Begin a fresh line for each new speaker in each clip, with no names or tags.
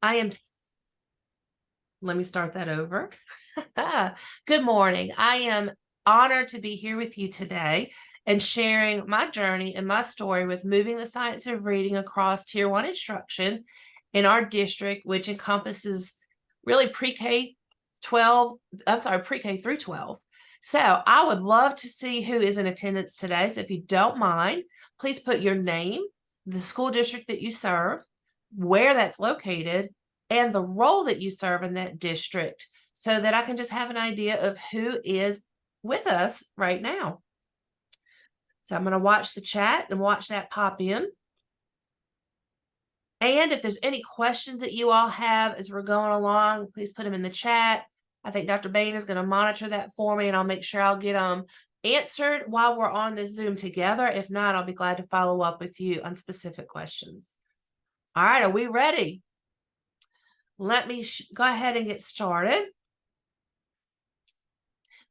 I am, let me start that over. Good morning. I am honored to be here with you today and sharing my journey and my story with moving the science of reading across Tier 1 instruction in our district, which encompasses really pre-K 12, pre-K through 12. So I would love to see who is in attendance today. So if you don't mind, please put your name, the school district that you serve, where that's located, and the role that you serve in that district so that I can just have an idea of who is with us right now. So I'm going to watch the chat and watch that pop in. And if there's any questions that you all have as we're going along, please put them in the chat. I think Dr. Bain is going to monitor that for me, and I'll make sure I'll get them answered while we're on this Zoom together. If not, I'll be glad to follow up with you on specific questions. All right, are we ready? Let me go ahead and get started.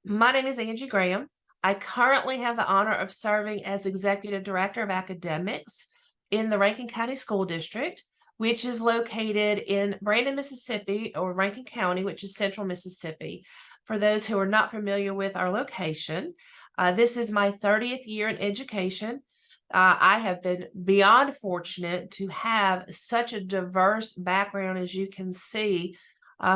My name is Angy Graham. I currently have the honor of serving as Executive Director of Academics in the Rankin County School District, which is located in Brandon, Mississippi, or Rankin County, which is central Mississippi. For those who are not familiar with our location, this is my 30th year in education. I have been beyond fortunate to have such a diverse background, as you can see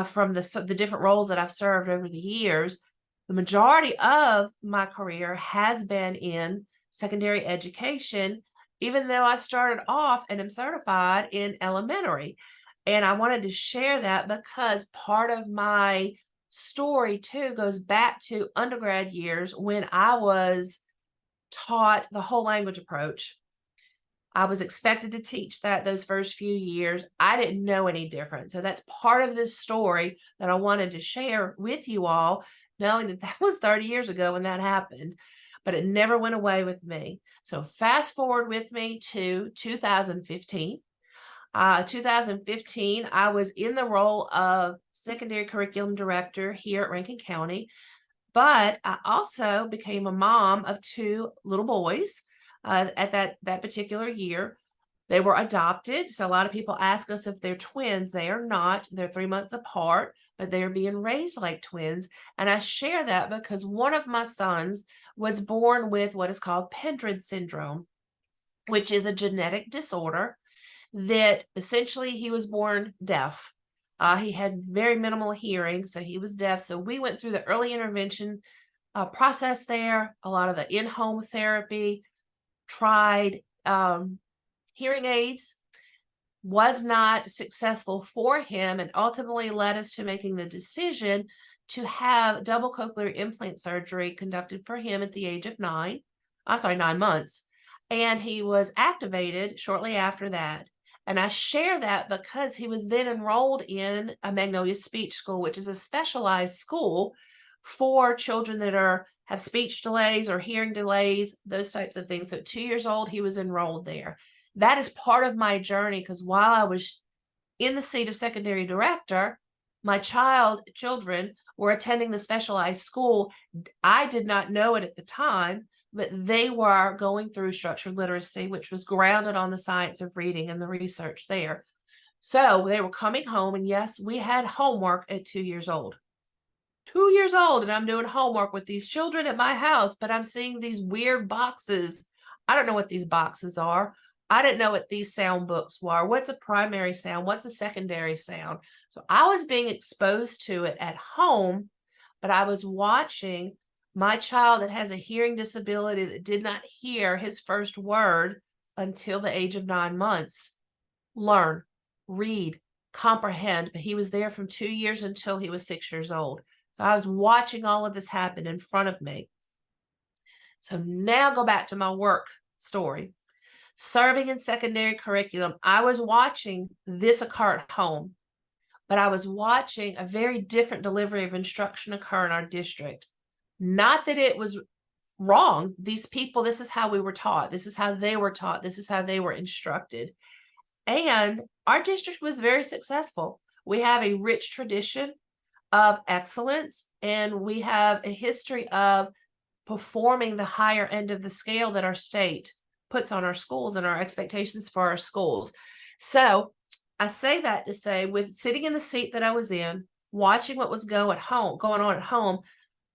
from the different roles that I've served over the years. The majority of my career has been in secondary education, even though I started off and am certified in elementary. And I wanted to share that because part of my story too goes back to undergrad years when I was taught the whole language approach. I was expected to teach that those first few years. I didn't know any different. So that's part of this story that I wanted to share with you all, knowing that that was 30 years ago when that happened, but it never went away with me. So fast forward with me to 2015. 2015, I was in the role of secondary curriculum director here at Rankin County, but I also became a mom of two little boys at that particular year. They were adopted. So a lot of people ask us if they're twins. They are not. They're 3 months apart, but they're being raised like twins. And I share that because one of my sons was born with what is called Pendred syndrome, which is a genetic disorder that essentially he was born deaf. He had very minimal hearing, so he was deaf. So we went through the early intervention process there, a lot of the in-home therapy, tried hearing aids, was not successful for him, and ultimately led us to making the decision to have double cochlear implant surgery conducted for him at the age of 9 months. And he was activated shortly after that. And I share that because he was then enrolled in a Magnolia Speech School, which is a specialized school for children that have speech delays or hearing delays, those types of things. So 2 years old, he was enrolled there. That is part of my journey, because while I was in the seat of secondary director, my children were attending the specialized school. I did not know it at the time, but they were going through structured literacy, which was grounded on the science of reading and the research there. So they were coming home, and yes, we had homework at 2 years old. 2 years old, and I'm doing homework with these children at my house, but I'm seeing these weird boxes. I don't know what these boxes are. I didn't know what these sound books were. What's a primary sound? What's a secondary sound? So I was being exposed to it at home, but I was watching my child that has a hearing disability that did not hear his first word until the age of 9 months learn, read, comprehend. But he was there from 2 years until he was 6 years old. So I was watching all of this happen in front of me. So now go back to my work story. Serving in secondary curriculum, I was watching this occur at home, but I was watching a very different delivery of instruction occur in our district. Not that it was wrong. These people, this is how we were taught. This is how they were taught. This is how they were instructed. And our district was very successful. We have a rich tradition of excellence, and we have a history of performing the higher end of the scale that our state puts on our schools and our expectations for our schools. So I say that to say, with sitting in the seat that I was in, watching what was going on at home,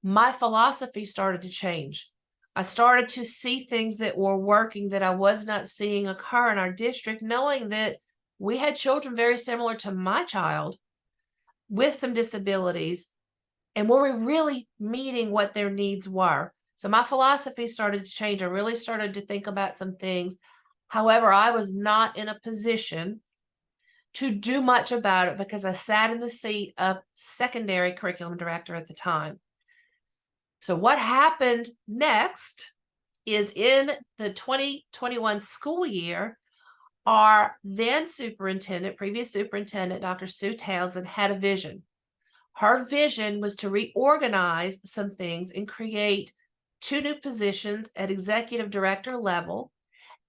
my philosophy started to change. I started to see things that were working that I was not seeing occur in our district, knowing that we had children very similar to my child with some disabilities, and were we really meeting what their needs were? So my philosophy started to change. I really started to think about some things. However, I was not in a position to do much about it because I sat in the seat of secondary curriculum director at the time. So what happened next is, in the 2021 school year, our then superintendent, previous superintendent, Dr. Sue Townsend, had a vision. Her vision was to reorganize some things and create 2 new positions at executive director level,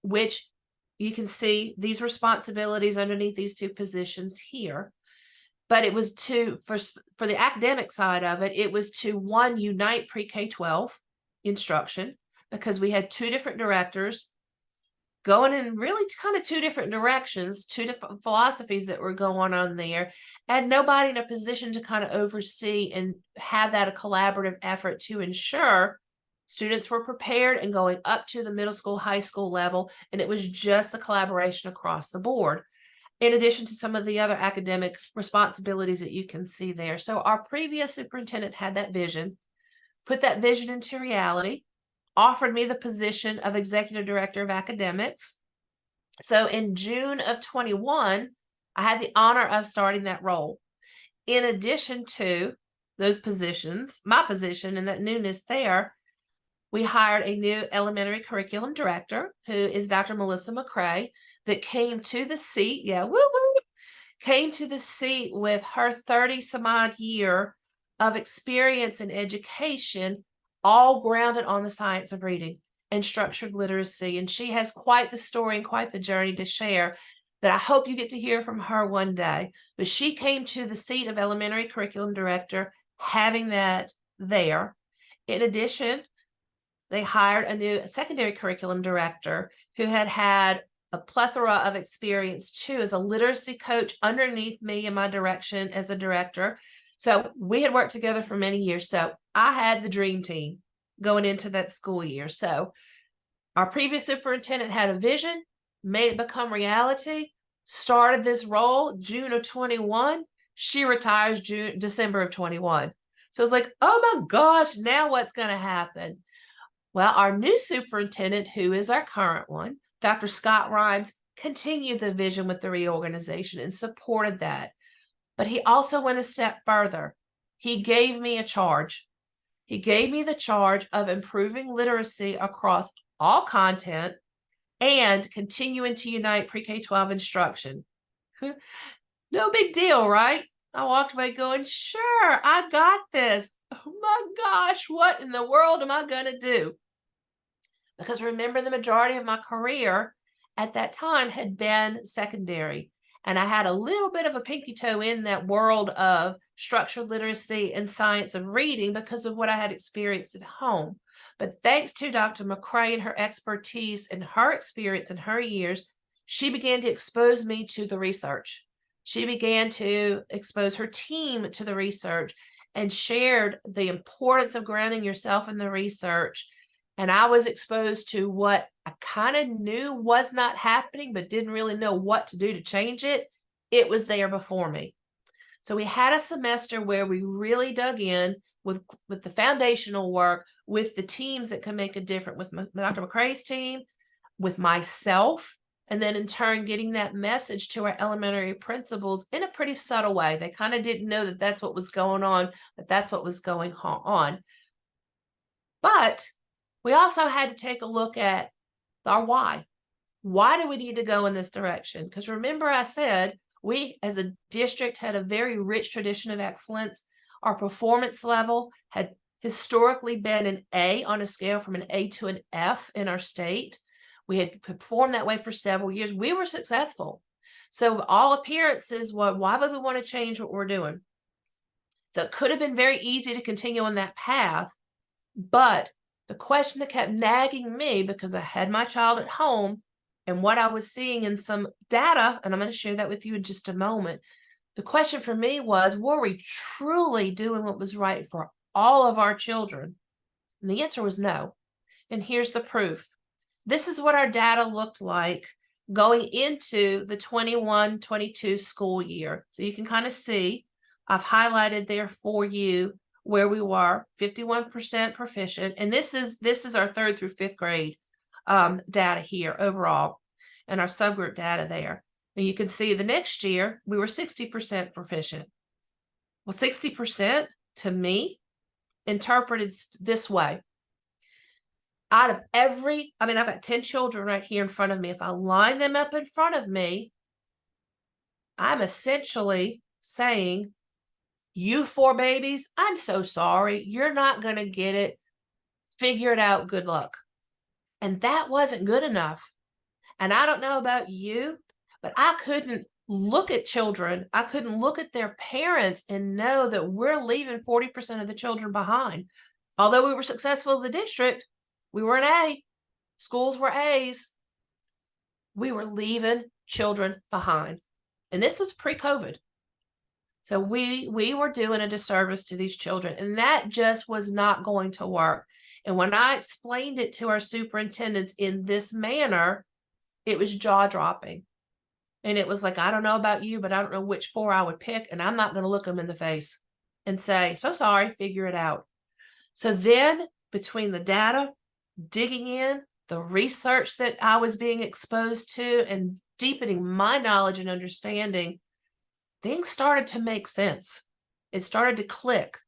which you can see these responsibilities underneath these 2 positions here. But it was for the academic side of it, it was to, one, unite pre-K-12 instruction, because we had 2 different directors going in really kind of 2 different directions, 2 different philosophies that were going on there, and nobody in a position to kind of oversee and have that a collaborative effort to ensure students were prepared and going up to the middle school, high school level, and it was just a collaboration across the board, in addition to some of the other academic responsibilities that you can see there. So our previous superintendent had that vision, put that vision into reality, offered me the position of executive director of academics. So in June of 21, I had the honor of starting that role. In addition to those positions, my position and that newness there, we hired a new elementary curriculum director, who is Dr. Melissa McCrae, that came to the seat. Yeah, woo woo. Came to the seat with her 30 some odd year of experience in education, all grounded on the science of reading and structured literacy. And she has quite the story and quite the journey to share that I hope you get to hear from her one day. But she came to the seat of elementary curriculum director, having that there. In addition, they hired a new secondary curriculum director who had a plethora of experience too as a literacy coach underneath me in my direction as a director. So we had worked together for many years. So I had the dream team going into that school year. So our previous superintendent had a vision, made it become reality, started this role June of 21. She retires December of 21. So it's like, oh my gosh, now what's going to happen? Well, our new superintendent, who is our current one, Dr. Scott Rhymes, continued the vision with the reorganization and supported that. But he also went a step further. He gave me a charge. He gave me the charge of improving literacy across all content and continuing to unite pre-K-12 instruction. No big deal, right? I walked away going, sure, I got this. Oh my gosh, what in the world am I going to do? Because remember, the majority of my career at that time had been secondary. And I had a little bit of a pinky toe in that world of structured literacy and science of reading because of what I had experienced at home. But thanks to Dr. McCrae and her expertise and her experience in her years, she began to expose me to the research. She began to expose her team to the research and shared the importance of grounding yourself in the research. And I was exposed to what I kind of knew was not happening, but didn't really know what to do to change it. It was there before me. So we had a semester where we really dug in with the foundational work, with the teams that can make a difference, with Dr. McCrae's team, with myself, and then in turn getting that message to our elementary principals in a pretty subtle way. They kind of didn't know that that's what was going on, but that's what was going on. But we also had to take a look at our why. Why do we need to go in this direction? Because remember, I said we as a district had a very rich tradition of excellence. Our performance level had historically been an A on a scale from an A to an F in our state. We had performed that way for several years. We were successful. So all appearances, why would we want to change what we're doing? So it could have been very easy to continue on that path, but the question that kept nagging me, because I had my child at home, And what I was seeing in some data, and I'm going to share that with you in just a moment, the question for me was, were we truly doing what was right for all of our children? And the answer was no. And here's the proof. This is what our data looked like going into the 21-22 school year. So you can kind of see, I've highlighted there for you where we were, 51% proficient. And this is our 3rd through 5th grade data here overall, and our subgroup data there. And you can see the next year we were 60% proficient. Well, 60% to me interpreted this way. Out of every, I've got 10 children right here in front of me. If I line them up in front of me, I'm essentially saying, you 4 babies, I'm so sorry. You're not going to get it. Figure it out. Good luck. And that wasn't good enough. And I don't know about you, but I couldn't look at children. I couldn't look at their parents and know that we're leaving 40% of the children behind. Although we were successful as a district, we were an A. Schools were A's. We were leaving children behind. And this was pre-COVID. So we were doing a disservice to these children, and that just was not going to work. And when I explained it to our superintendents in this manner, it was jaw-dropping. And it was like, I don't know about you, but I don't know which 4 I would pick, and I'm not going to look them in the face and say, so sorry, figure it out. So then between the data, digging in, the research that I was being exposed to, and deepening my knowledge and understanding, things started to make sense. It started to click.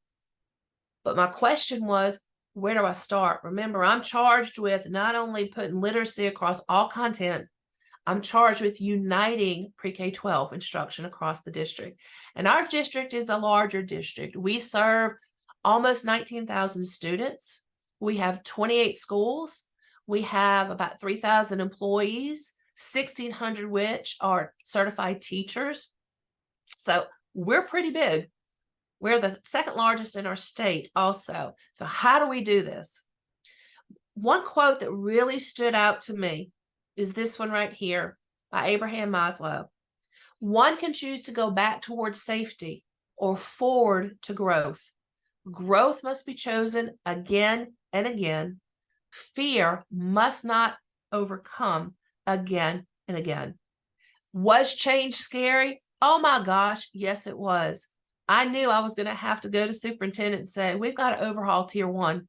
But my question was, where do I start? Remember, I'm charged with not only putting literacy across all content, I'm charged with uniting pre-K-12 instruction across the district. And our district is a larger district. We serve almost 19,000 students. We have 28 schools. We have about 3,000 employees, 1,600 which are certified teachers. So we're pretty big. We're the 2nd largest in our state also. So how do we do this? One quote that really stood out to me is this one right here by Abraham Maslow. One can choose to go back towards safety or forward to growth. Growth must be chosen again and again. Fear must not overcome again and again. Was change scary? Oh my gosh, yes, it was. I knew I was going to have to go to superintendent and say, we've got to overhaul tier 1.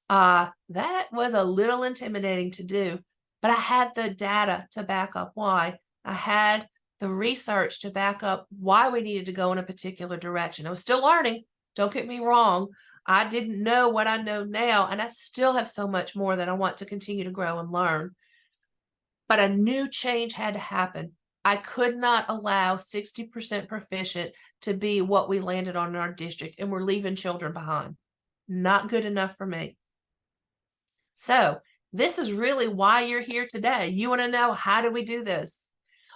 That was a little intimidating to do, but I had the data to back up why. I had the research to back up why we needed to go in a particular direction. I was still learning. Don't get me wrong. I didn't know what I know now, and I still have so much more that I want to continue to grow and learn. But a new change had to happen. I could not allow 60% proficient to be what we landed on in our district, and we're leaving children behind. Not good enough for me. So this is really why you're here today. You want to know, how do we do this?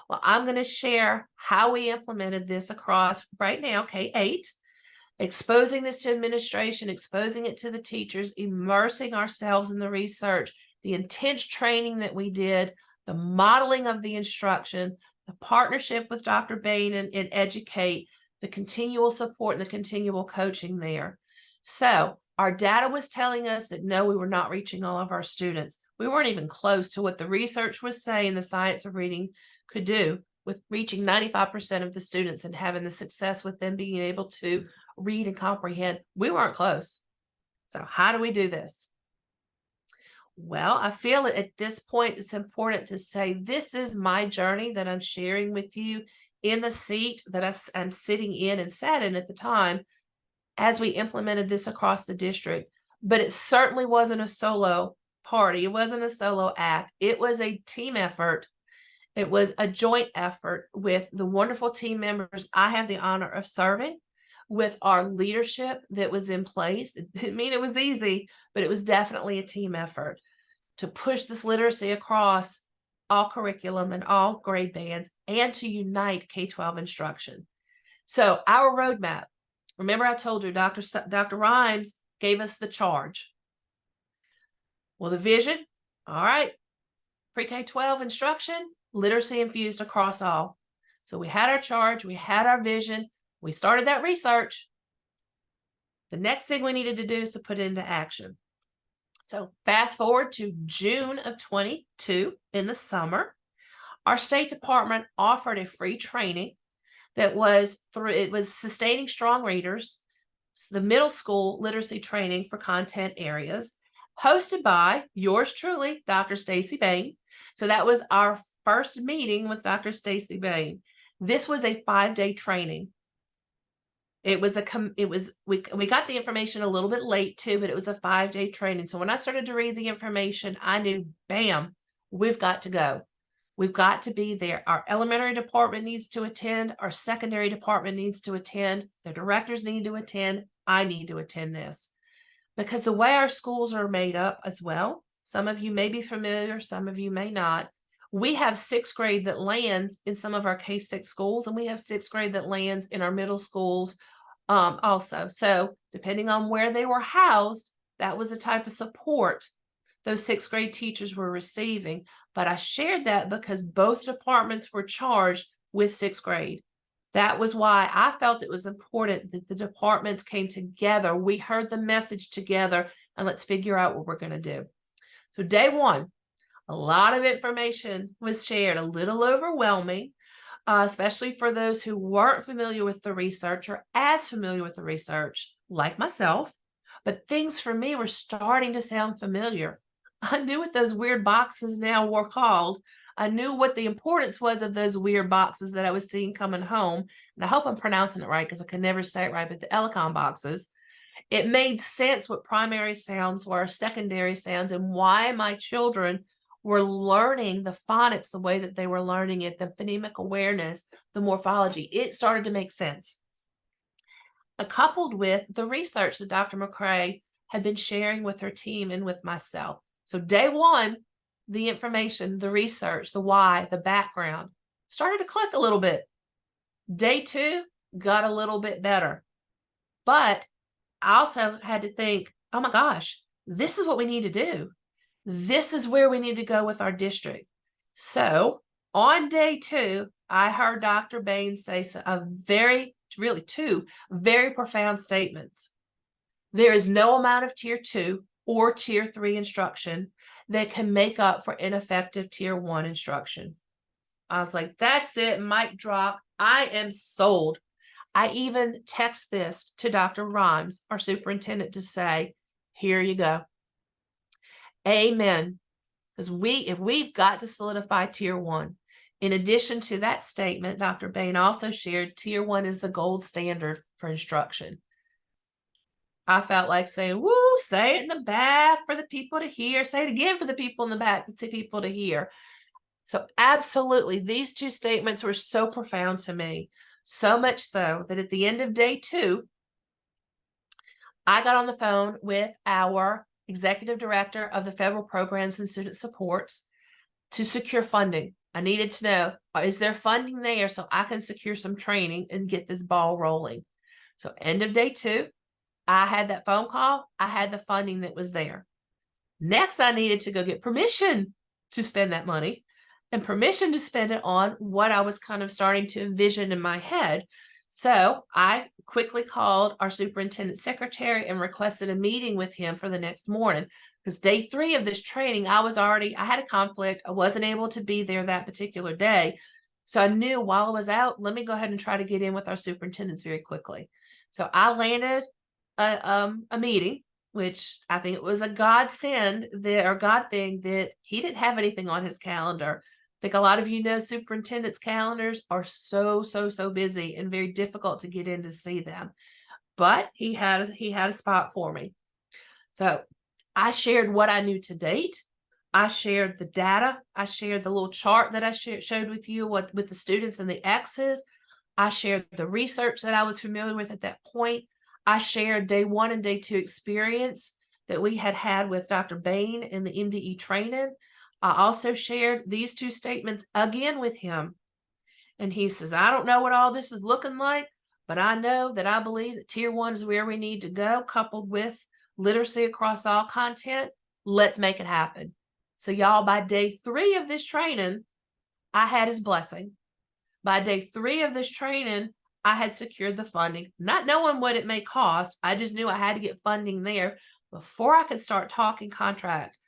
Well, I'm going to share how we implemented this across right now, K-8, exposing this to administration, exposing it to the teachers, immersing ourselves in the research, the intense training that we did, the modeling of the instruction, the partnership with Dr. Bain and Educate, the continual support and the continual coaching there. So our data was telling us that no, we were not reaching all of our students. We weren't even close to what the research was saying the science of reading could do with reaching 95% of the students and having the success with them being able to read and comprehend. We weren't close. So how do we do this? Well, I feel at this point it's important to say this is my journey that I'm sharing with you in the seat that I'm sitting in and sat in at the time as we implemented this across the district. But it certainly wasn't a solo party. It wasn't a solo act. It was a team effort. It was a joint effort with the wonderful team members I have the honor of serving, with our leadership that was in place. It didn't mean it was easy, but it was definitely a team effort to push this literacy across all curriculum and all grade bands and to unite K-12 instruction. So our roadmap, remember I told you Dr. Rhymes gave us the charge. Well, the vision, all right, pre-K-12 instruction, literacy infused across all. So we had our charge, we had our vision, we started that research. The next thing we needed to do is to put it into action. So fast forward to June of 22 in the summer, our State Department offered a free training that was sustaining strong readers, the middle school literacy training for content areas, hosted by yours truly, Dr. Stacy Bain. So that was our first meeting with Dr. Stacy Bain. This was a 5-day training. We got the information a little bit late too, but it was a 5-day training. So when I started to read the information, I knew, bam, we've got to go. We've got to be there. Our elementary department needs to attend. Our secondary department needs to attend. The directors need to attend. I need to attend this. Because the way our schools are made up as well, some of you may be familiar, some of you may not. We have 6th grade that lands in some of our K-6 schools, and we have 6th grade that lands in our middle schools also. So depending on where they were housed, that was the type of support those 6th grade teachers were receiving. But I shared that because both departments were charged with 6th grade. That was why I felt it was important that the departments came together. We heard the message together, and let's figure out what we're going to do. So day one, a lot of information was shared, a little overwhelming, especially for those who weren't familiar with the research or as familiar with the research, like myself. But things for me were starting to sound familiar. I knew what those weird boxes now were called. I knew what the importance was of those weird boxes that I was seeing coming home. And I hope I'm pronouncing it right because I can never say it right, but the Elecon boxes. It made sense what primary sounds were, secondary sounds, and why my children were learning the phonics the way that they were learning it, the phonemic awareness, the morphology. It started to make sense. Coupled with the research that Dr. McCrae had been sharing with her team and with myself. So day one, the information, the research, the why, the background started to click a little bit. Day two got a little bit better. But I also had to think, oh my gosh, this is what we need to do. This is where we need to go with our district. So on day two, I heard Dr. Bain say two very profound statements. There is no amount of tier 2 or tier 3 instruction that can make up for ineffective tier 1 instruction. I was like, that's it, mic drop. I am sold. I even text this to Dr. Rhymes, our superintendent, to say, here you go. Amen. Because if we've got to solidify tier 1. In addition to that statement, Dr. Bain also shared tier 1 is the gold standard for instruction. I felt like saying, woo, say it in the back for the people to hear. Say it again for the people in the back to see people to hear. So absolutely, these two statements were so profound to me. So much so that at the end of day 2, I got on the phone with our Executive Director of the Federal Programs and Student Supports to secure funding. I needed to know, is there funding there so I can secure some training and get this ball rolling? So end of day 2, I had that phone call. I had the funding that was there. Next, I needed to go get permission to spend that money and permission to spend it on what I was kind of starting to envision in my head. So I quickly called our superintendent secretary and requested a meeting with him for the next morning, because day 3 of this training, I had a conflict. I wasn't able to be there that particular day. So I knew while I was out, let me go ahead and try to get in with our superintendents very quickly. So I landed a meeting, which I think it was a godsend God thing that he didn't have anything on his calendar. I think a lot of you know superintendents' calendars are so busy and very difficult to get in to see them. But he had a spot for me. So I shared what I knew to date. I shared the data. I shared the little chart that I showed with you with the students and the X's. I shared the research that I was familiar with at that point. I shared day 1 and day 2 experience that we had with Dr. Bain in the MDE training. I also shared these 2 statements again with him. And he says, I don't know what all this is looking like, but I know that I believe that tier 1 is where we need to go, coupled with literacy across all content. Let's make it happen. So y'all, by day 3 of this training, I had his blessing. By day 3 of this training, I had secured the funding, not knowing what it may cost. I just knew I had to get funding there before I could start talking contracts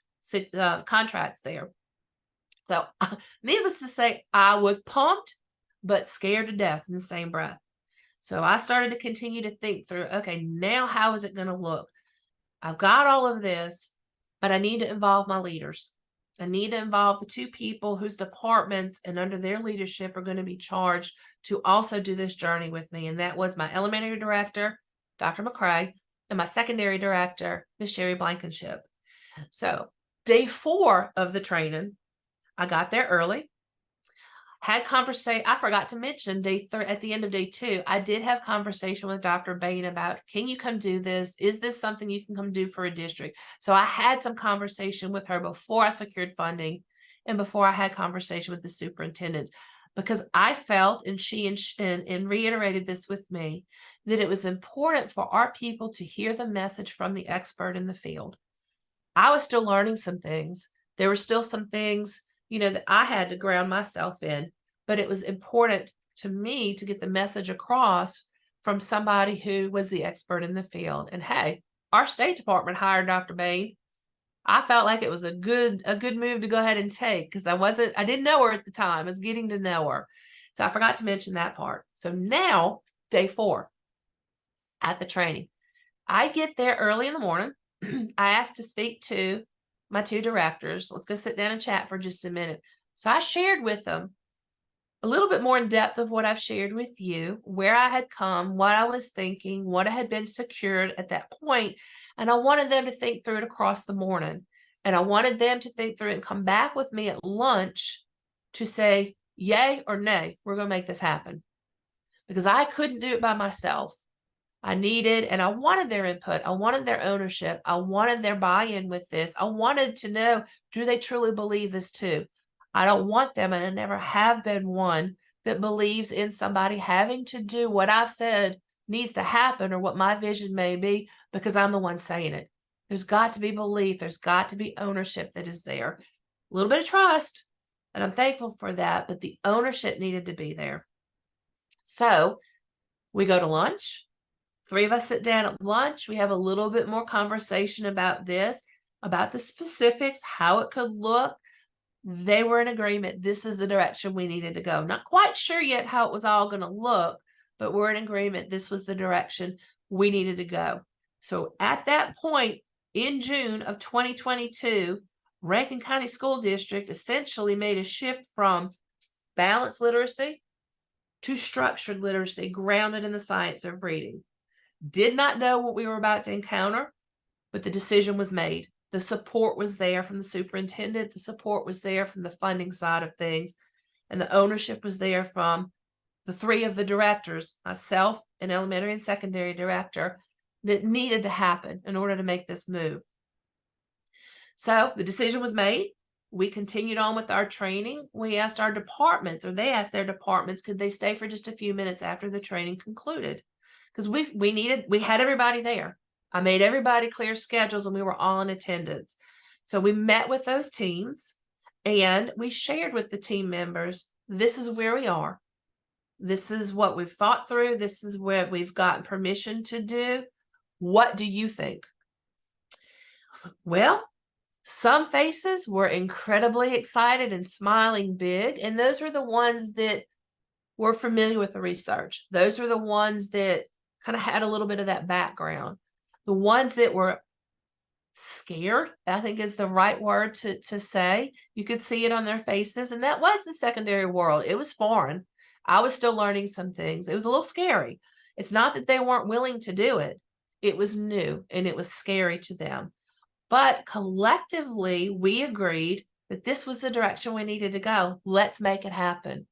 there. So needless to say, I was pumped, but scared to death in the same breath. So I started to continue to think through, okay, now how is it going to look? I've got all of this, but I need to involve my leaders. I need to involve the 2 people whose departments and under their leadership are going to be charged to also do this journey with me. And that was my elementary director, Dr. McCrae, and my secondary director, Miss Sherry Blankenship. So day 4 of the training, I got there early. Had conversation. I forgot to mention at the end of day 2, I did have conversation with Dr. Bain about, can you come do this? Is this something you can come do for a district? So I had some conversation with her before I secured funding and before I had conversation with the superintendent, because I felt, and she and reiterated this with me, that it was important for our people to hear the message from the expert in the field. I was still learning some things. There were still some things, that I had to ground myself in, but it was important to me to get the message across from somebody who was the expert in the field. And hey, our State Department hired Dr. Bain. I felt like it was a good move to go ahead and take, because I didn't know her at the time. I was getting to know her. So I forgot to mention that part. So now, day 4 at the training, I get there early in the morning. I asked to speak to my 2 directors. Let's go sit down and chat for just a minute. So I shared with them a little bit more in depth of what I've shared with you, where I had come, what I was thinking, what I had been secured at that point. And I wanted them to think through it across the morning. And I wanted them to think through it and come back with me at lunch to say, yay or nay, we're going to make this happen. Because I couldn't do it by myself. I needed and I wanted their input. I wanted their ownership. I wanted their buy-in with this. I wanted to know, do they truly believe this too? I don't want them, and I never have been one that believes in somebody having to do what I've said needs to happen or what my vision may be because I'm the one saying it. There's got to be belief. There's got to be ownership that is there. A little bit of trust, and I'm thankful for that, but the ownership needed to be there. So we go to lunch. 3 of us sit down at lunch. We have a little bit more conversation about this, about the specifics, how it could look. They were in agreement. This is the direction we needed to go. Not quite sure yet how it was all going to look, but we're in agreement. This was the direction we needed to go. So at that point in June of 2022, Rankin County School District essentially made a shift from balanced literacy to structured literacy grounded in the science of reading. Did not know what we were about to encounter, but the decision was made. The support was there from the superintendent. The support was there from the funding side of things. And the ownership was there from the 3 of the directors, myself, an elementary and secondary director, that needed to happen in order to make this move. So the decision was made. We continued on with our training. We asked our departments, or they asked their departments, could they stay for just a few minutes after the training concluded? Because we had everybody there. I made everybody clear schedules and we were all in attendance. So we met with those teams and we shared with the team members, this is where we are. This is what we've thought through. This is where we've gotten permission to do. What do you think? Well, some faces were incredibly excited and smiling big, and those were the ones that were familiar with the research. Those were the ones that kind of had a little bit of that background. The ones that were scared, I think is the right word to say. You could see it on their faces, and that was the secondary world. It was foreign. I was still learning some things. It was a little scary. It's not that they weren't willing to do it. It was new and it was scary to them. But collectively, we agreed that this was the direction we needed to go. Let's make it happen.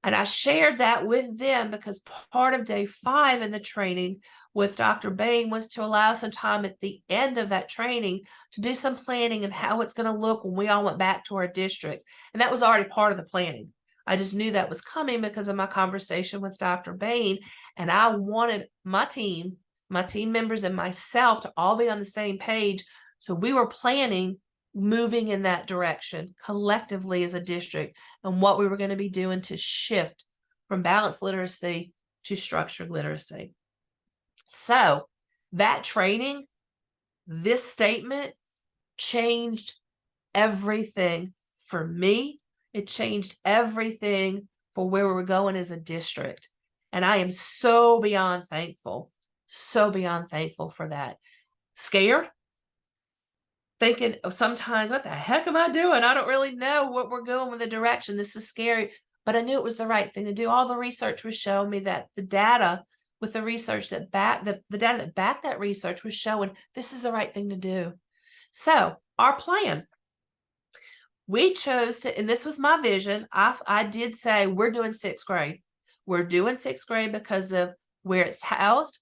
And I shared that with them because part of day 5 in the training with Dr. Bain was to allow some time at the end of that training to do some planning and how it's going to look when we all went back to our districts. And that was already part of the planning. I just knew that was coming because of my conversation with Dr. Bain. And I wanted my team members and myself to all be on the same page. So we were planning moving in that direction collectively as a district and what we were going to be doing to shift from balanced literacy to structured literacy. So that training, this statement changed everything for me. It changed everything for where we were going as a district. And I am so beyond thankful for that. Scared, thinking sometimes, what the heck am I doing? I don't really know what we're going with the direction. This is scary, but I knew it was the right thing to do. All the research was showing me that the data with the research that backed the data that backed that research was showing this is the right thing to do. So our plan, we chose to, and this was my vision. I did say we're doing 6th grade. We're doing 6th grade because of where it's housed.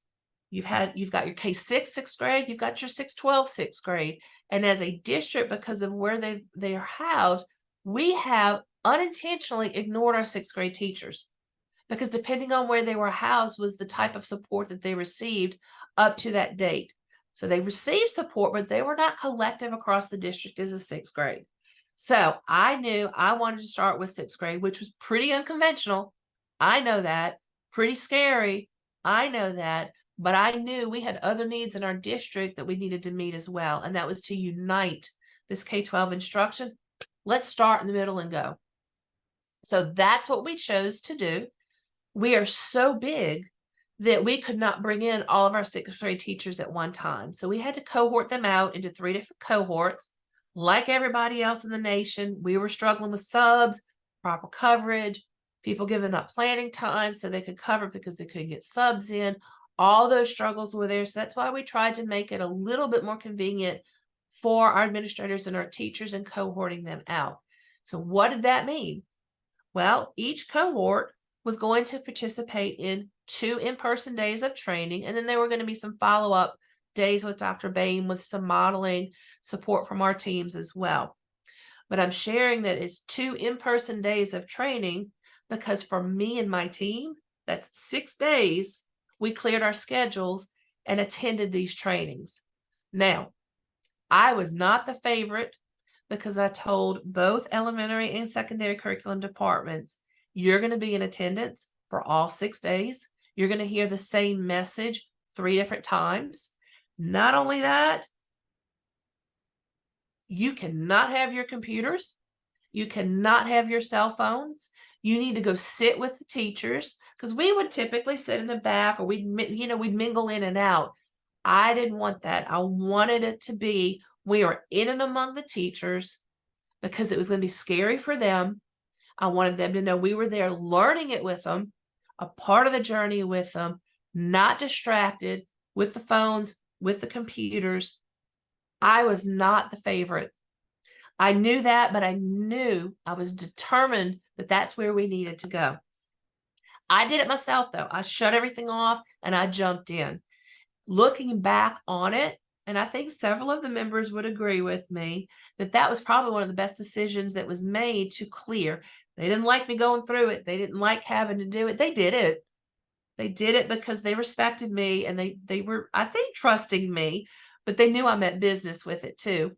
You've got your K6 6th grade, you've got your 612 6th grade. And as a district, because of where they are housed, we have unintentionally ignored our 6th grade teachers, because depending on where they were housed was the type of support that they received up to that date. So they received support, but they were not collective across the district as a 6th grade. So I knew I wanted to start with 6th grade, which was pretty unconventional. I know that. Pretty scary. I know that. But I knew we had other needs in our district that we needed to meet as well. And that was to unite this K-12 instruction. Let's start in the middle and go. So that's what we chose to do. We are so big that we could not bring in all of our 6th grade teachers at one time. So we had to cohort them out into 3 different cohorts. Like everybody else in the nation, we were struggling with subs, proper coverage, people giving up planning time so they could cover because they couldn't get subs in. All those struggles were there. So that's why we tried to make it a little bit more convenient for our administrators and our teachers and cohorting them out. So what did that mean? Well, each cohort was going to participate in 2 in-person days of training, and then there were going to be some follow-up days with Dr. Bain with some modeling support from our teams as well. But I'm sharing that it's 2 in-person days of training because for me and my team, that's 6 days, we cleared our schedules and attended these trainings. Now, I was not the favorite because I told both elementary and secondary curriculum departments, you're going to be in attendance for all 6 days. You're going to hear the same message 3 different times. Not only that, you cannot have your computers. You cannot have your cell phones. You need to go sit with the teachers, because we would typically sit in the back, or we'd mingle in and out. I didn't want that. I wanted it to be we are in and among the teachers, because it was going to be scary for them. I wanted them to know we were there learning it with them, a part of the journey with them, not distracted with the phones, with the computers. I was not the favorite. I knew that, but I knew I was determined that that's where we needed to go. I did it myself, though. I shut everything off and I jumped in. Looking back on it, and I think several of the members would agree with me, that that was probably one of the best decisions that was made to clear. They didn't like me going through it. They didn't like having to do it. They did it. They did it because they respected me, and they were, I think, trusting me, but they knew I meant business with it too.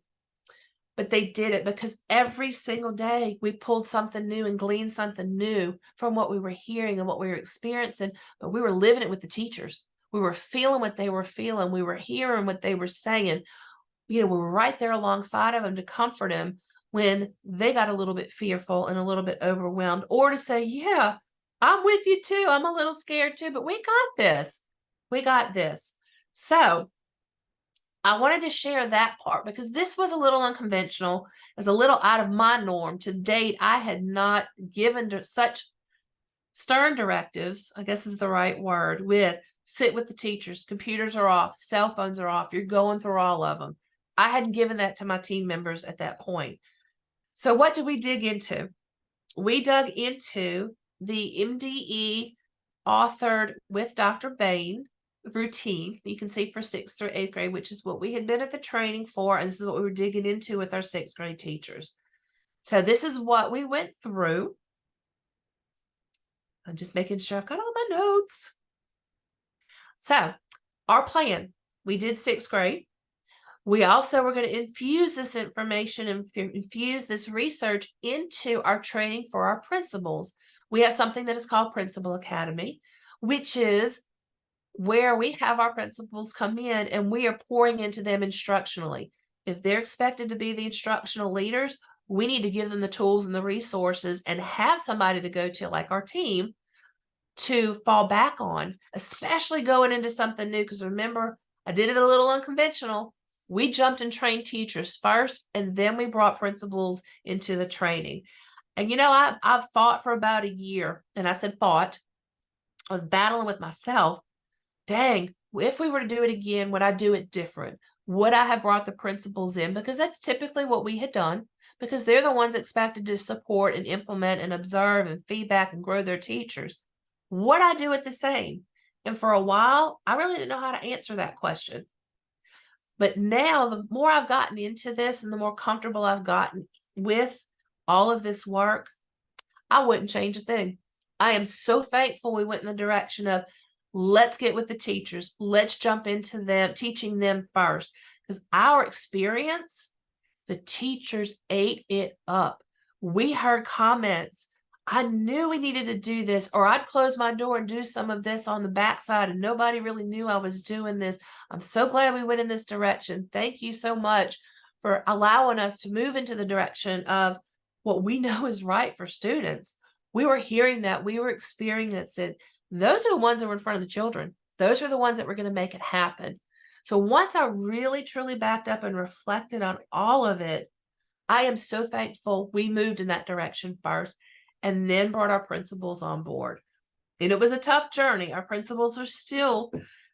But they did it because every single day we pulled something new and gleaned something new from what we were hearing and what we were experiencing, but we were living it with the teachers. We were feeling what they were feeling. We were hearing what they were saying. We were right there alongside of them to comfort them when they got a little bit fearful and a little bit overwhelmed, or to say, yeah, I'm with you too. I'm a little scared too, but we got this. We got this. So I wanted to share that part because this was a little unconventional. It was a little out of my norm. To date, I had not given such stern directives, I guess is the right word, with sit with the teachers, computers are off, cell phones are off, you're going through all of them. I hadn't given that to my team members at that point. So what did we dig into? We dug into the MDE authored with Dr. Bain routine. You can see for 6th through 8th grade, which is what we had been at the training for, and this is what we were digging into with our 6th grade teachers. So this is what we went through. I'm just making sure I've got all my notes. So our plan, we did 6th grade. We also were going to infuse this information and infuse this research into our training for our principals. We have something that is called Principal Academy, which is where we have our principals come in and we are pouring into them instructionally. If they're expected to be the instructional leaders, we need to give them the tools and the resources and have somebody to go to, like our team, to fall back on, especially going into something new. Because remember, I did it a little unconventional. We jumped and trained teachers first, and then we brought principals into the training. And I've fought for about a year, and I said fought. I was battling with myself. Dang, if we were to do it again, would I do it different? Would I have brought the principals in? Because that's typically what we had done, because they're the ones expected to support and implement and observe and feedback and grow their teachers. Would I do it the same? And for a while, I really didn't know how to answer that question. But now, the more I've gotten into this and the more comfortable I've gotten with all of this work, I wouldn't change a thing. I am so thankful we went in the direction of, let's get with the teachers. Let's jump into them, teaching them first. Because our experience, the teachers ate it up. We heard comments. I knew we needed to do this, or I'd close my door and do some of this on the backside, and nobody really knew I was doing this. I'm so glad we went in this direction. Thank you so much for allowing us to move into the direction of what we know is right for students. We were hearing that. We were experiencing it. Those are the ones that were in front of the children. Those are the ones that were going to make it happen. So once I really, truly backed up and reflected on all of it, I am so thankful we moved in that direction first and then brought our principals on board. And it was a tough journey. Our principals are still,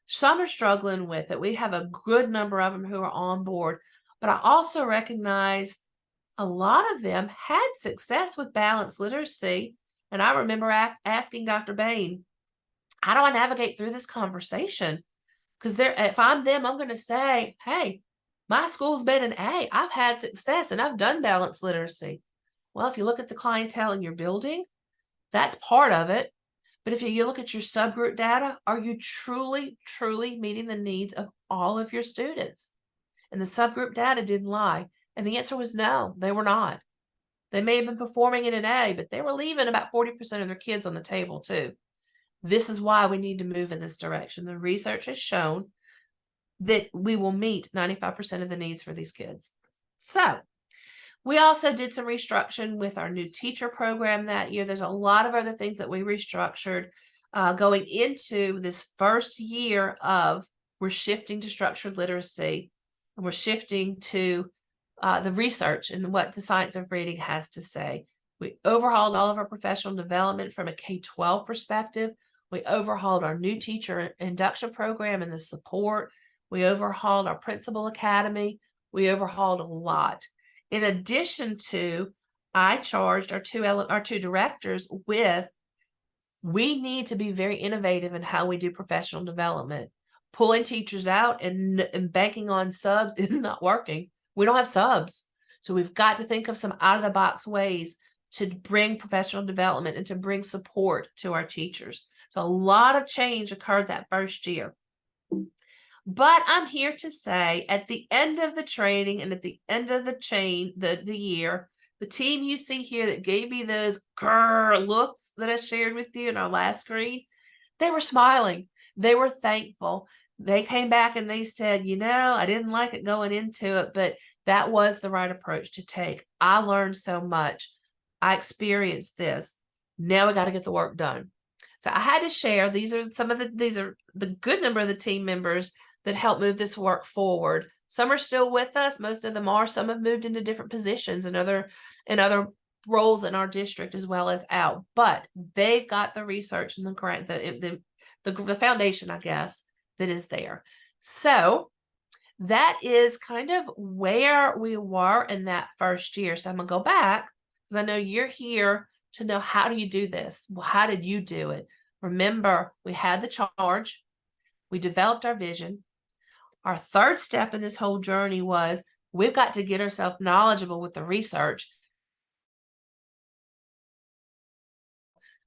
some are struggling with it. We have a good number of them who are on board. But I also recognize a lot of them had success with balanced literacy. And I remember asking Dr. Bain, how do I navigate through this conversation? Because if I'm them, I'm going to say, hey, my school's been an A. I've had success and I've done balanced literacy. Well, if you look at the clientele in your building, that's part of it. But if you look at your subgroup data, are you truly, truly meeting the needs of all of your students? And the subgroup data didn't lie. And the answer was no, they were not. They may have been performing in an A, but they were leaving about 40% of their kids on the table too. This is why we need to move in this direction. The research has shown that we will meet 95% of the needs for these kids. So we also did some restructuring with our new teacher program that year. There's a lot of other things that we restructured going into this first year of, we're shifting to structured literacy, and we're shifting to the research and what the science of reading has to say. We overhauled all of our professional development from a K-12 perspective. We overhauled our new teacher induction program and the support. We overhauled our principal academy. We overhauled a lot. In addition to, I charged our two directors with, we need to be very innovative in how we do professional development. Pulling teachers out and banking on subs is not working. We don't have subs. So we've got to think of some out-of-the-box ways to bring professional development and to bring support to our teachers. So a lot of change occurred that first year. But I'm here to say, at the end of the training and at the end of the year, the team you see here that gave me those grrr looks that I shared with you in our last screen, they were smiling. They were thankful. They came back and they said, I didn't like it going into it, but that was the right approach to take. I learned so much. I experienced this. Now we got to get the work done. So I had to share, these are the good number of the team members that help move this work forward. Some are still with us. Most of them are. Some have moved into different positions and other roles in our district as well as out. But they've got the research and the foundation, I guess, that is there. So that is kind of where we were in that first year. So I'm going to go back because I know you're here to know, how do you do this? Well, how did you do it? Remember, we had the charge. We developed our vision. Our third step in this whole journey was, we've got to get ourselves knowledgeable with the research.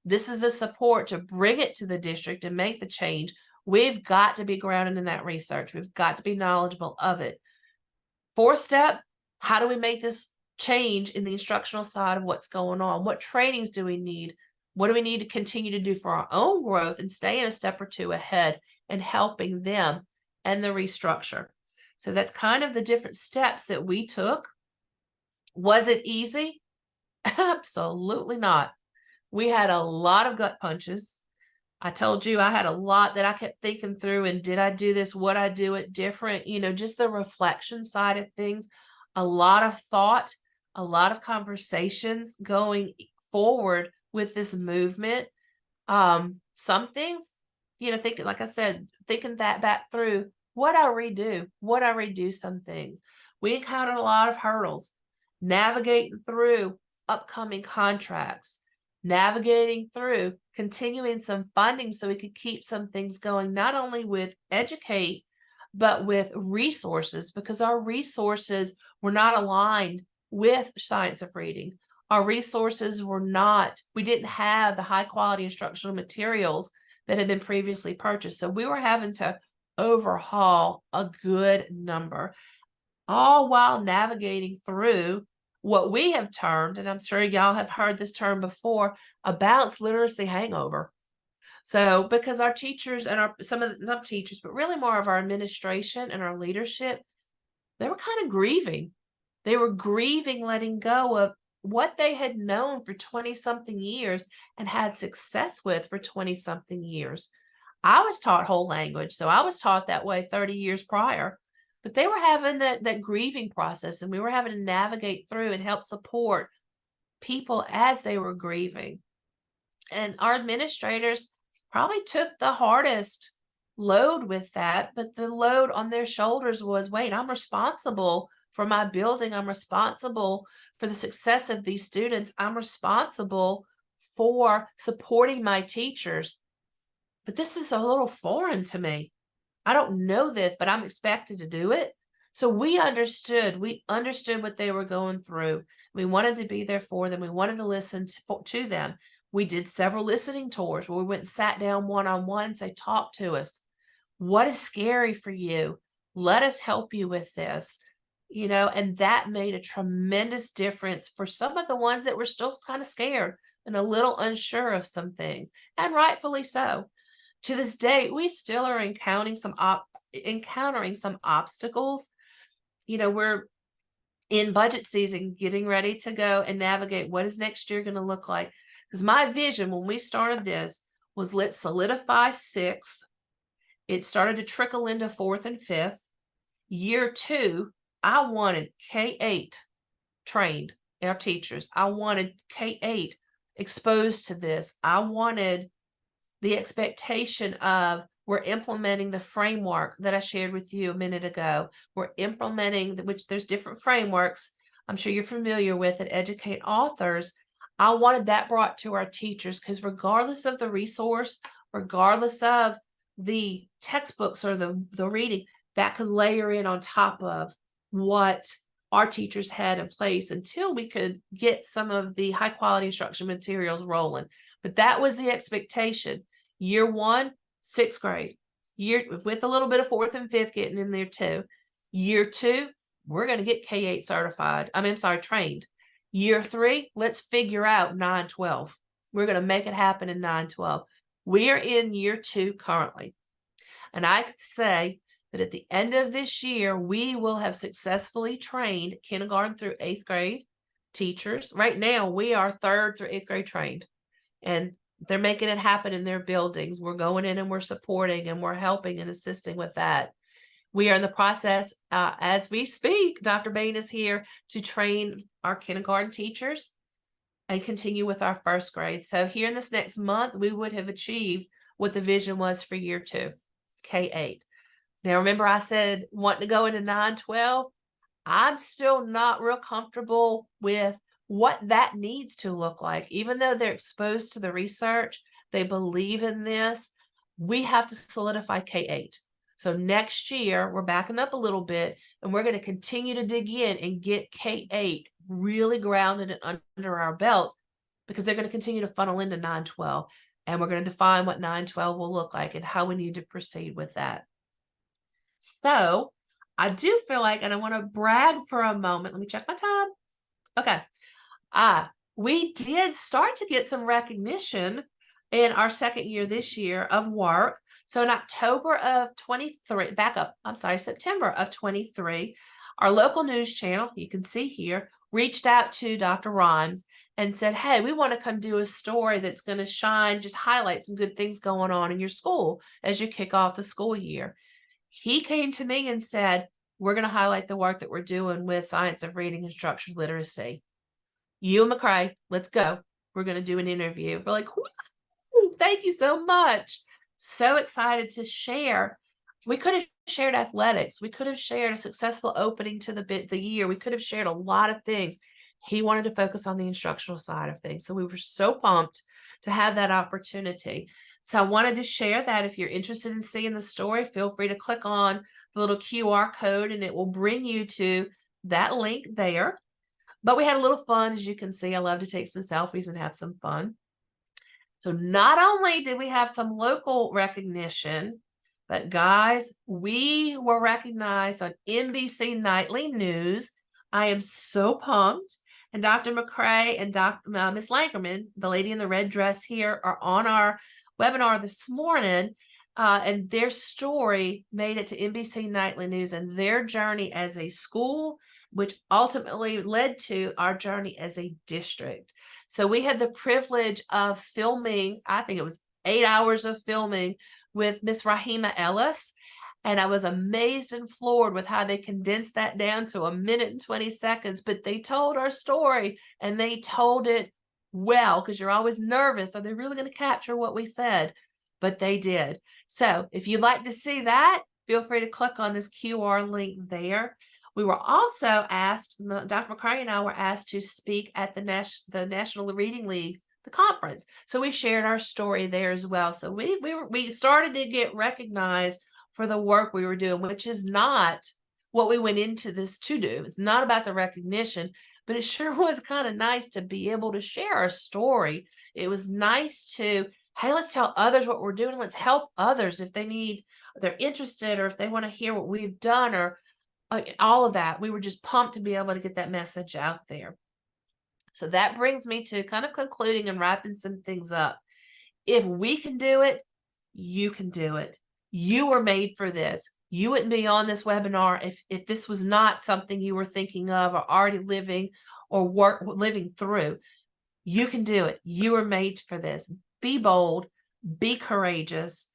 This is the support to bring it to the district and make the change. We've got to be grounded in that research. We've got to be knowledgeable of it. Fourth step, how do we make this change in the instructional side of what's going on? What trainings do we need? What do we need to continue to do for our own growth and staying a step or two ahead and helping them and the restructure? So that's kind of the different steps that we took. Was it easy? Absolutely not. We had a lot of gut punches. I told you I had a lot that I kept thinking through, and did I do this? Would I do it different? Just the reflection side of things, a lot of thought, a lot of conversations going forward with this movement. Some things, thinking, like I said, thinking that back through, would I redo some things? We encountered a lot of hurdles, navigating through upcoming contracts, navigating through continuing some funding so we could keep some things going, not only with Educate, but with resources, because our resources were not aligned with Science of Reading. Our resources were not, we didn't have the high quality instructional materials that had been previously purchased. So we were having to overhaul a good number, all while navigating through what we have termed, and I'm sure y'all have heard this term before, a balanced literacy hangover. So because our teachers and some teachers, but really more of our administration and our leadership, they were kind of grieving. They were grieving letting go of what they had known for 20 something years and had success with for 20 something years. I was taught whole language, so I was taught that way 30 years prior. But they were having that grieving process, and we were having to navigate through and help support people as they were grieving. And our administrators probably took the hardest load with that, but the load on their shoulders was, wait, I'm responsible for my building. I'm responsible for the success of these students. I'm responsible for supporting my teachers. But this is a little foreign to me. I don't know this, but I'm expected to do it. So we understood what they were going through. We wanted to be there for them. We wanted to listen to them. We did several listening tours where we went and sat down one-on-one and say, talk to us. What is scary for you? Let us help you with this. And that made a tremendous difference for some of the ones that were still kind of scared and a little unsure of some things, and rightfully so. To this day, we still are encountering some obstacles. We're in budget season, getting ready to go and navigate what is next year going to look like. Because my vision when we started this was, let's solidify sixth. It started to trickle into fourth and fifth. Year 2, I wanted K-8 trained, our teachers. I wanted K-8 exposed to this. I wanted the expectation of, we're implementing the framework that I shared with you a minute ago. We're implementing, which there's different frameworks I'm sure you're familiar with at Educate Authors. I wanted that brought to our teachers, because regardless of the resource, regardless of the textbooks or the reading, that could layer in on top of what our teachers had in place until we could get some of the high quality instruction materials rolling. But that was the expectation. Year 1, 6th grade. With a little bit of 4th and 5th getting in there too. Year 2, we're going to get K-8 certified. Trained. Year 3, let's figure out 9-12. We're going to make it happen in 9-12. We are in year 2 currently. And I could say that at the end of this year, we will have successfully trained kindergarten through 8th grade teachers. Right now, we are 3rd through 8th grade trained. And they're making it happen in their buildings. We're going in and we're supporting and we're helping and assisting with that. We are in the process, as we speak, Dr. Bain is here to train our kindergarten teachers and continue with our 1st grade. So here in this next month, we would have achieved what the vision was for year 2, K-8. Now, remember I said wanting to go into 9-12? I'm still not real comfortable with what that needs to look like. Even though they're exposed to the research, they believe in this, we have to solidify K-8. So next year, we're backing up a little bit, and we're going to continue to dig in and get K-8 really grounded and under our belt, because they're going to continue to funnel into 9-12. And we're going to define what 9-12 will look like and how we need to proceed with that. So I do feel like, and I want to brag for a moment. Let me check my time. Okay. We did start to get some recognition in our second year this year of work. So in October of 23, back up, I'm sorry, September of 23, our local news channel, you can see here, reached out to Dr. Rhymes and said, hey, we want to come do a story that's going to shine, just highlight some good things going on in your school as you kick off the school year. He came to me and said, we're going to highlight the work that we're doing with science of reading and structured literacy. You and McCray, let's go. We're going to do an interview. We're like, thank you so much. So excited to share. We could have shared athletics. We could have shared a successful opening to the year. We could have shared a lot of things. He wanted to focus on the instructional side of things. So we were so pumped to have that opportunity. So I wanted to share that. If you're interested in seeing the story, feel free to click on the little QR code and it will bring you to that link there. But we had a little fun, as you can see. I love to take some selfies and have some fun. So not only did we have some local recognition, but guys, we were recognized on NBC Nightly News. I am so pumped. And Dr. McCray and Miss Lankerman, the lady in the red dress here, are on our webinar this morning. And their story made it to NBC Nightly News and their journey as a school, which ultimately led to our journey as a district. So we had the privilege of filming, I think it was 8 hours of filming with Miss Rahima Ellis. And I was amazed and floored with how they condensed that down to 1 minute and 20 seconds. But they told our story and they told it well, because you're always nervous. Are they really going to capture what we said? But they did. So if you'd like to see that, feel free to click on this QR link there. We were also asked, Dr. McCray and I were asked to speak at the National Reading League, the conference. So we shared our story there as well. So we started to get recognized for the work we were doing, which is not what we went into this to do. It's not about the recognition, but it sure was kind of nice to be able to share our story. It was nice to, hey, let's tell others what we're doing. Let's help others if they need, they're interested, or if they want to hear what we've done, or all of that. We were just pumped to be able to get that message out there. So that brings me to kind of concluding and wrapping some things up. If we can do it, you can do it. You were made for this. You wouldn't be on this webinar if this was not something you were thinking of or already living or living through. You can do it. You were made for this. Be bold, be courageous.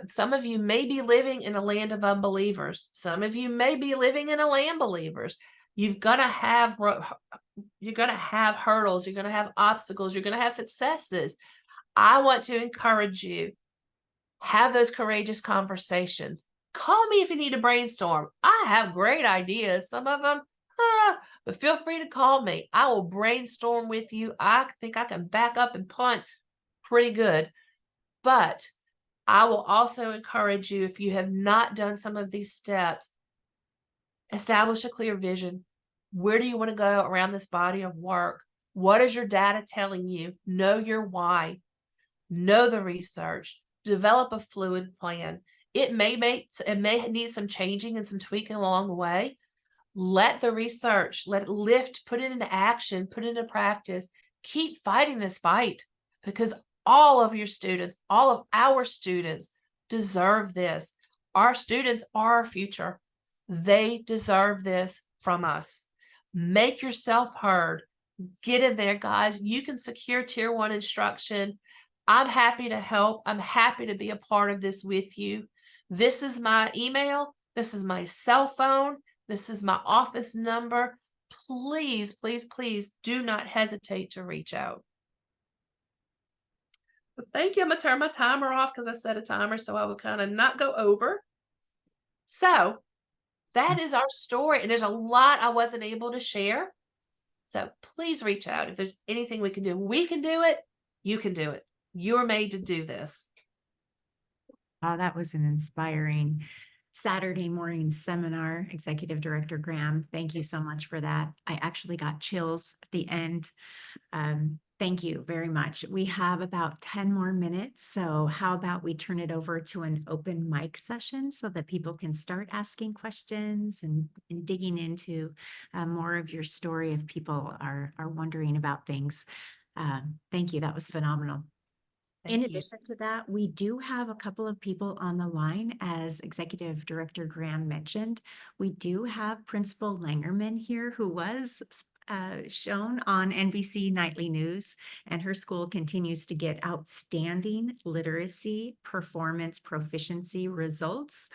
Some of you may be living in a land of unbelievers. Some of you may be living in a land of believers. You're going to have hurdles. You're going to have obstacles. You're going to have successes. I want to encourage you. Have those courageous conversations. Call me if you need to brainstorm. I have great ideas. Some of them, but feel free to call me. I will brainstorm with you. I think I can back up and punt pretty good. But I will also encourage you, if you have not done some of these steps, establish a clear vision. Where do you want to go around this body of work? What is your data telling you? Know your why. Know the research. Develop a fluid plan. It may need some changing and some tweaking along the way. Let the research, let it lift, put it into action, put it into practice. Keep fighting this fight, because all of your students, all of our students deserve this. Our students are our future. They deserve this from us. Make yourself heard. Get in there, guys. You can secure Tier 1 instruction. I'm happy to help. I'm happy to be a part of this with you. This is my email. This is my cell phone. This is my office number. Please, please, please do not hesitate to reach out. But thank you. I'm going to turn my timer off because I set a timer so I will kind of not go over. So that is our story. And there's a lot I wasn't able to share. So please reach out if there's anything we can do. We can do it. You can do it. You're made to do this.
Oh, that was an inspiring Saturday morning seminar, Executive Director Graham. Thank you so much for that. I actually got chills at the end. Thank you very much. We have about 10 more minutes. So how about we turn it over to an open mic session so that people can start asking questions and digging into more of your story if people are wondering about things. Thank you. That was phenomenal. In
Thank you.
addition to that, we do have a couple of people on the line, as Executive Director Graham mentioned. We do have Principal Langerman here, who was shown on NBC Nightly News, and her school continues to get outstanding literacy, performance, proficiency results.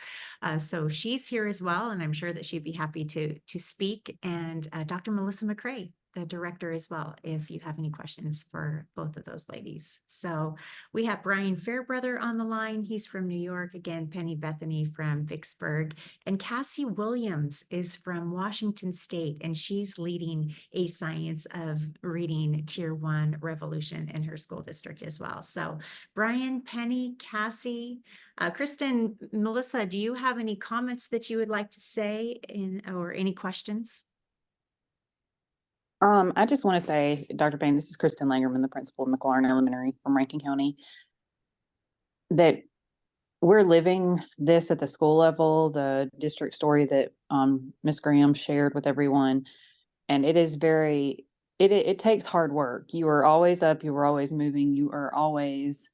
So she's here as well, and I'm sure that she'd be happy to speak. And Dr. Melissa McCrae, the director as well, if you have any questions for both of those ladies. So we have Brian Fairbrother on the line. He's from New York. Again, Penny Bethany from Vicksburg. And Cassie Williams is from Washington State, and she's leading a Science of Reading Tier 1 Revolution in her school district as well. So Brian, Penny, Cassie, Kristen, Melissa, do you have any comments that you would like to say or any questions?
I just want to say, Dr. Payne, this is Kristen Langerman, the principal of McLaurin Elementary from Rankin County, that we're living this at the school level, the district story that Ms. Graham shared with everyone. And it is it takes hard work. You are always up, you are always moving, you are always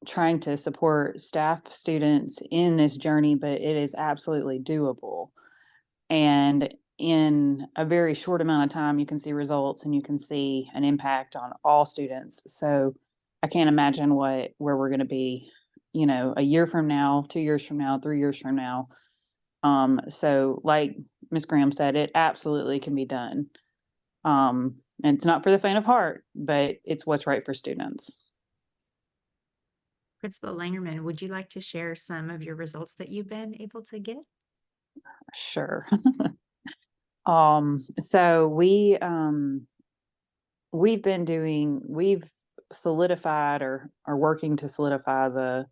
trying to support staff, students in this journey, but it is absolutely doable. And in a very short amount of time, you can see results and you can see an impact on all students. So I can't imagine where we're going to be, a year from now, 2 years from now, 3 years from now. So like Ms. Graham said, it absolutely can be done. And it's not for the faint of heart, but it's what's right for students.
Principal Langerman, would you like to share some of your results that you've been able to get?
Sure. So we've solidified or are working to solidify the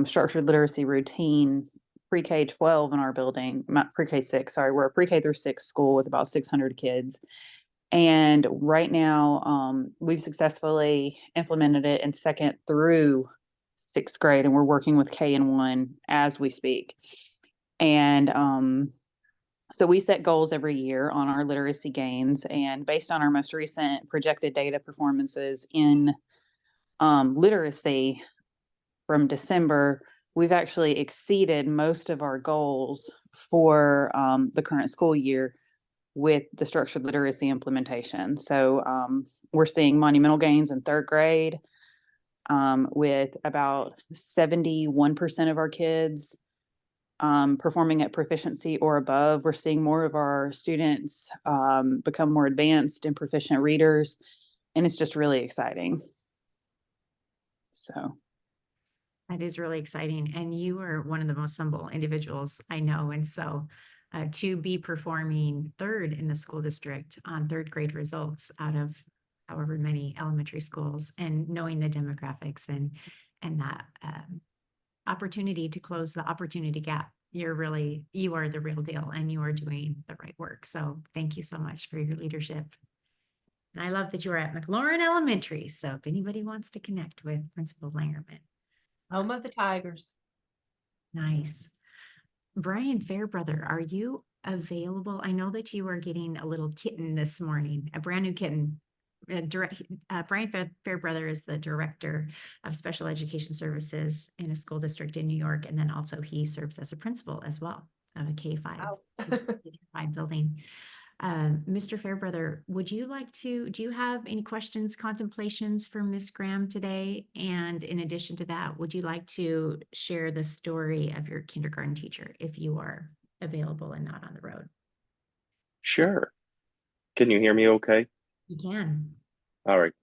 structured literacy routine pre-K 12 in our building, not pre-K 6, sorry, we're a pre-K through 6 school with about 600 kids. And right now, we've successfully implemented it in 2nd through 6th grade, and we're working with K and 1 as we speak. And so we set goals every year on our literacy gains, and based on our most recent projected data performances in literacy from December, we've actually exceeded most of our goals for the current school year with the structured literacy implementation. So we're seeing monumental gains in 3rd grade with about 71% of our kids performing at proficiency or above. We're seeing more of our students become more advanced and proficient readers, and it's just really exciting. So
that is really exciting. And you are one of the most humble individuals I know. And so to be performing 3rd in the school district on 3rd grade results out of however many elementary schools, and knowing the demographics and that opportunity to close the opportunity gap, you are the real deal, and you are doing the right work. So thank you so much for your leadership. And I love that you are at McLaurin Elementary. So if anybody wants to connect with Principal Langerman.
Home of the Tigers.
Nice. Brian Fairbrother, are you available? I know that you are getting a little kitten this morning, a brand new kitten. Brian Fairbrother is the director of special education services in a school district in New York. And then also he serves as a principal as well of a K-5 building. Mr. Fairbrother, do you have any questions, contemplations for Ms. Graham today? And in addition to that, would you like to share the story of your kindergarten teacher if you are available and not on the road?
Sure. Can you hear me okay?
You can.
All right.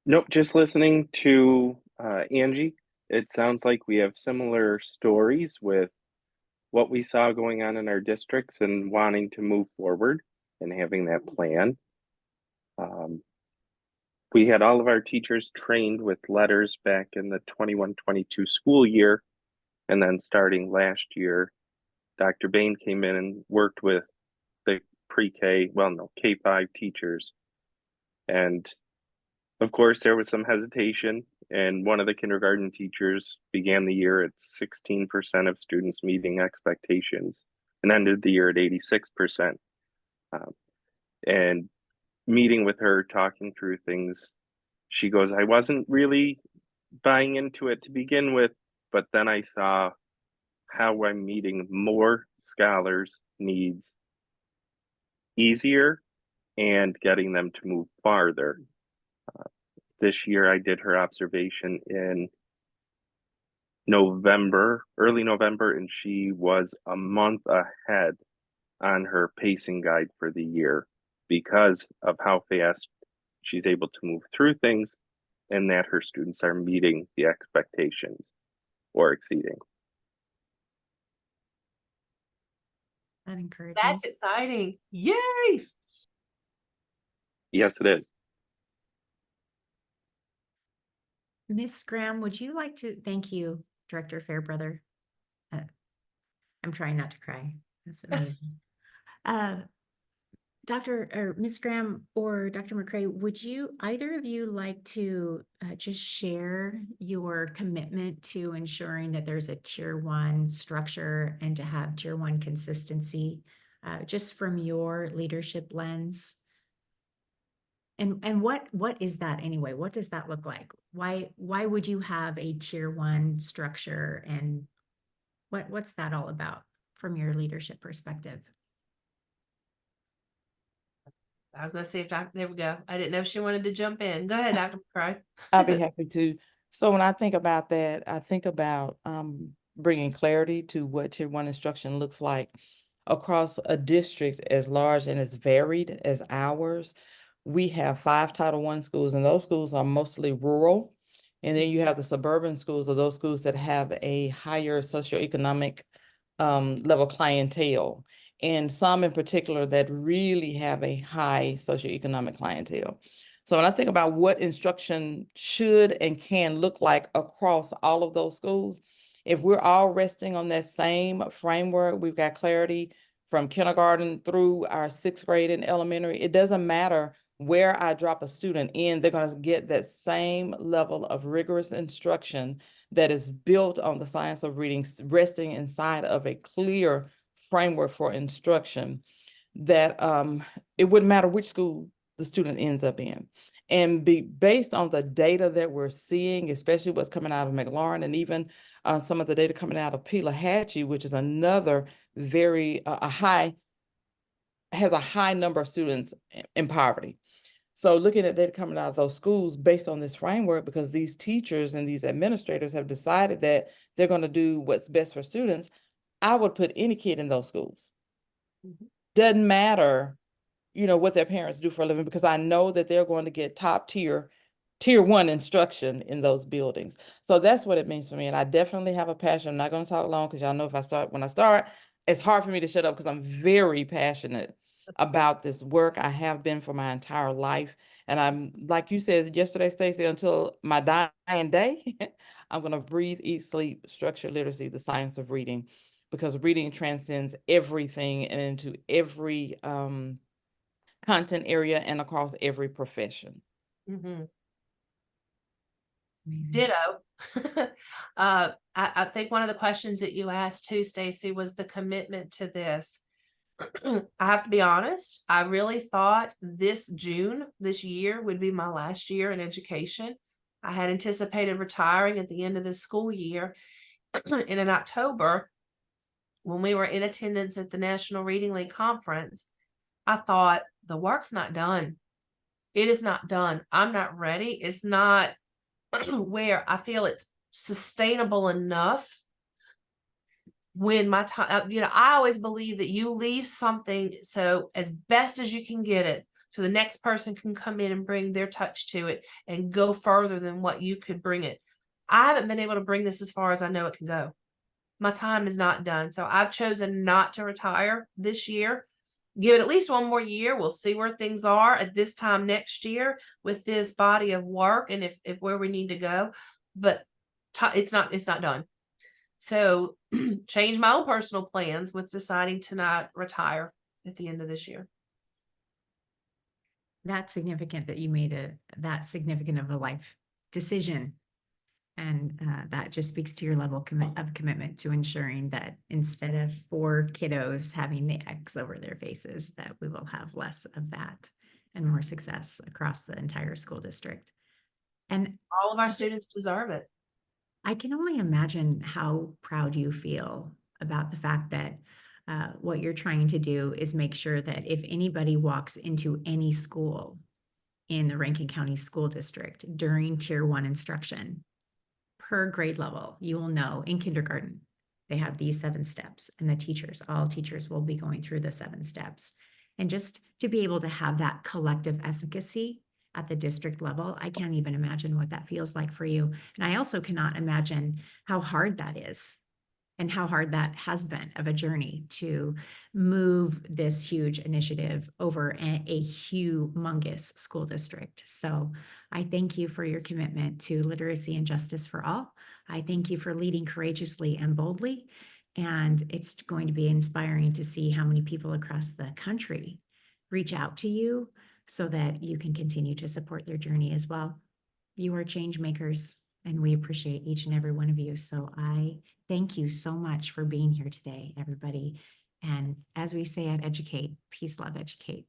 Nope, just listening to Angie, it sounds like we have similar stories with what we saw going on in our districts and wanting to move forward and having that plan. We had all of our teachers trained with letters back in the 21-22 school year, and then starting last year, Dr. Bain came in and worked with the pre-K, well, no, K-5 teachers. And of course, there was some hesitation, and one of the kindergarten teachers began the year at 16% of students meeting expectations and ended the year at 86%. And meeting with her, talking through things, she goes, I wasn't really buying into it to begin with, but then I saw how I'm meeting more scholars' needs easier and getting them to move farther. This year I did her observation in November, early November, and she was a month ahead on her pacing guide for the year because of how fast she's able to move through things and that her students are meeting the expectations or exceeding.
That encouraging.
That's exciting. Yay!
Yes, it is.
Miss Graham, would you like to, thank you, Director Fairbrother. I'm trying not to cry. That's amazing. Dr. or Miss Graham or Dr. McCray, would you, either of you like to just share your commitment to ensuring that there's a tier 1 structure and to have tier 1 consistency, just from your leadership lens? And what is that anyway? What does that look like? Why would you have a tier 1 structure, and what's that all about from your leadership perspective?
I was gonna see if there we go. I didn't know if she wanted to jump in. Go ahead, Dr. McCray.
I'll be happy to. So when I think about that, I think about bringing clarity to what tier 1 instruction looks like across a district as large and as varied as ours. We have 5 Title I schools, and those schools are mostly rural. And then you have the suburban schools, or those schools that have a higher socioeconomic level clientele, and some in particular that really have a high socioeconomic clientele. So when I think about what instruction should and can look like across all of those schools, if we're all resting on that same framework, we've got clarity from kindergarten through our 6th grade in elementary. It doesn't matter where I drop a student in, they're going to get that same level of rigorous instruction that is built on the science of reading, resting inside of a clear framework for instruction, that it wouldn't matter which school the student ends up in. And based on the data that we're seeing, especially what's coming out of McLaurin, and even some of the data coming out of Pelahatchie, which is another very has a high number of students in poverty. So looking at data coming out of those schools based on this framework, because these teachers and these administrators have decided that they're going to do what's best for students, I would put any kid in those schools. Doesn't matter, what their parents do for a living, because I know that they're going to get top tier 1 instruction in those buildings. So that's what it means for me. And I definitely have a passion. I'm not going to talk long, because y'all know when I start, it's hard for me to shut up, because I'm very passionate about this work. I have been for my entire life. And I'm, like you said yesterday, Stacey, until my dying day, I'm going to breathe, eat, sleep, structured literacy, the science of reading, because reading transcends everything and into every content area and across every profession.
Ditto. I think one of the questions that you asked too, Stacey, was the commitment to this. I have to be honest, I really thought this year would be my last year in education. I had anticipated retiring at the end of the school year. And in October, when we were in attendance at the National Reading League conference, I thought, the work's not done. It is not done. I'm not ready. It's not where I feel it's sustainable enough. When my time, I always believe that you leave something so as best as you can get it, so the next person can come in and bring their touch to it and go further than what you could bring it. I haven't been able to bring this as far as I know it can go. My time is not done. So I've chosen not to retire this year. Give it at least one more year. We'll see where things are at this time next year with this body of work, and if where we need to go. But it's not done. So change my own personal plans with deciding to not retire at the end of this year.
That's significant that you made that significant of a life decision. And that just speaks to your level of commitment to ensuring that instead of 4 kiddos having the X over their faces, that we will have less of that and more success across the entire school district. And
All of our students deserve it.
I can only imagine how proud you feel about the fact that what you're trying to do is make sure that if anybody walks into any school in the Rankin County School District during Tier 1 instruction, per grade level, you will know in kindergarten, they have these 7 steps, and all teachers will be going through the 7 steps. And just to be able to have that collective efficacy at the district level, I can't even imagine what that feels like for you. And I also cannot imagine how hard that is and how hard that has been of a journey to move this huge initiative over a humongous school district. So I thank you for your commitment to literacy and justice for all. I thank you for leading courageously and boldly. And it's going to be inspiring to see how many people across the country reach out to you so that you can continue to support their journey as well. You are change makers, and we appreciate each and every one of you. So I thank you so much for being here today, everybody. And as we say at Educate, peace, love, educate.